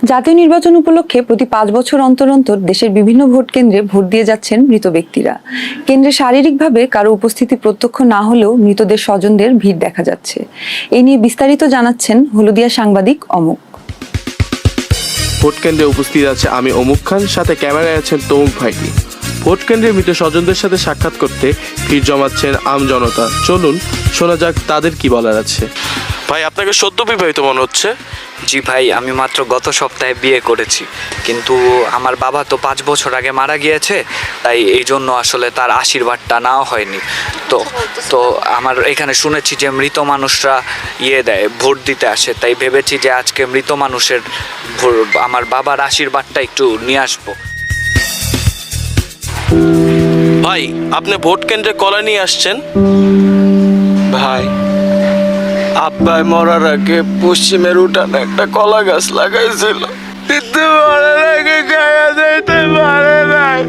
জাতীয় নির্বাচন উপলক্ষে প্রতি 5 বছর অন্তর অন্তর দেশের বিভিন্ন ভোট কেন্দ্রে ভোট দিয়ে যাচ্ছেন মৃত ব্যক্তিরা। কেন্দ্রে শারীরিকভাবে কারো উপস্থিতি প্রত্যক্ষ না হলেও মৃতদের স্বজনদের ভিড় দেখা যাচ্ছে। এই নিয়ে বিস্তারিত জানাচ্ছেন হলদিয়া সাংবাদিক অমুক। ভোট কেন্দ্রে উপস্থিত আছে আমি অমুক খান, সাথে ক্যামেরায় আছেন তমুক ভাইটি। ভোট কেন্দ্রে মৃত স্বজনদের সাথে সাক্ষাৎ করতে ভিড় জমাচ্ছেন আম জনতা। চলুন শোনা যাক তাদের কি বলার আছে। ভাই, আপনাকে সদ্য বিবাহিত মনে হচ্ছে। জি ভাই, আমি মাত্র গত সপ্তাহে বিয়ে করেছি, কিন্তু আমার বাবা তো 5 বছর আগে মারা গিয়েছে, তাই এই জন্য আসলে তার আশীর্বাদটা নেওয়া হয়নি। তো তো আমার এখানে শুনেছি যে মৃত মানুষরা দেয়, ভোট দিতে আসে, তাই ভেবেছি যে আজকে মৃত মানুষের আমার বাবার আশীর্বাদটা একটু নিয়ে আসবো। ভাই, আপনি ভোট কেন্দ্রে কলা নিয়ে আসছেন। ভাই, আব্বাই মরার আগে পশ্চিমের উঠানে একটা কলা গাছ লাগাইছিল, কিন্তু মরার আগে গায়া যাইতে পারে নাই।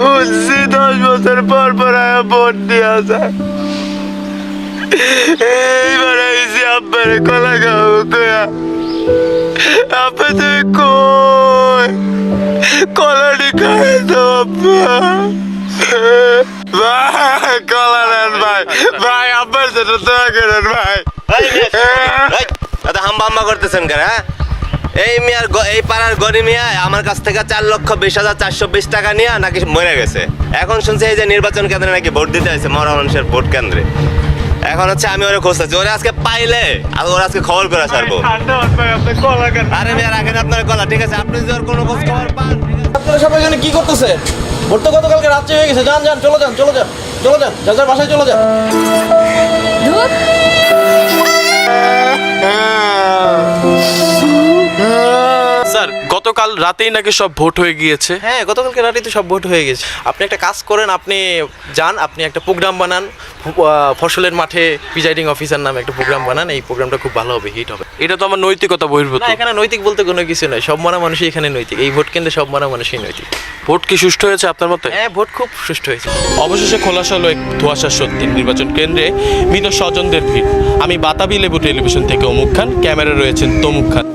বুঝছি 10 বছর পর পর আয়া ভোট দিয়া যায়। এইবার আইসি আব্বারে কলা খাওয়াবো কয়া। আব্বা তুমি কই? কলাটি খাই তো আব্বা। ভাই, কলা নেন ভাই। ভাই, আব্বার জন্য দোয়া করেন ভাই। হাম্বা হাম্বা করতেছেন কেন? এই পাড়ার গরিব মিয়া আমার কাছ থেকে 4,20,420 টাকা নিয়ে নাকি মরে গেছে। এখন শুনছি এই যে নির্বাচন কেন্দ্রে নাকি ভোট দিতে হয়েছে, মরা মানুষের ভোট কেন্দ্রে। এখন হচ্ছে আমি ওরা খুঁজতেছি, ওরা আজকে পাইলে আর ওরা আজকে খবর করে ছাড়বো। আরে মিয়া, রাখেন আপনার কলা, ঠিক আছে? আপনি যদি ওর কোনো খোঁজ খবর পান। আপনারা সবাই এখানে কি করতেছে? ভোট তো গতকালকে রাত্রে হয়ে গেছে। যান যান, চলে যান, চলে যান, চলে যান, যার যার বাসায় চলে যান। স্যার, গতকাল রাতেই নাকি সব ভোট হয়ে গিয়েছে। হ্যাঁ, গতকালকে রাতে তো সব ভোট হয়ে গেছে। আপনি একটা কাজ করেন, আপনি যান, আপনি একটা প্রোগ্রাম বানান, ফসলের মাঠে প্রিজাইডিং অফিসার নামে একটা প্রোগ্রাম বানান। এই প্রোগ্রামটা খুব ভালো হবে, হিট হবে। এটা তো আমার নৈতিকতা বহির্ভূত। না, এখানে নৈতিক বলতে কোনো কিছু নয়। সব মারা মানুষই এখানে নৈতিক। এই ভোট কেন্দ্রে সব মারা মানুষই নৈতিক। ভোট কি সুষ্ঠু হয়েছে আপনার মতে? হ্যাঁ, ভোট খুব সুষ্ঠু হয়েছে। অবশেষে খোলাসা হলো এক ধোঁয়াশার সত্যি। নির্বাচন কেন্দ্রে মৃত স্বজনদের ভিড়। আমি বাতাবি লেবু টেলিভিশন থেকে অমুক খান, ক্যামেরা রয়েছেন তমুক খান।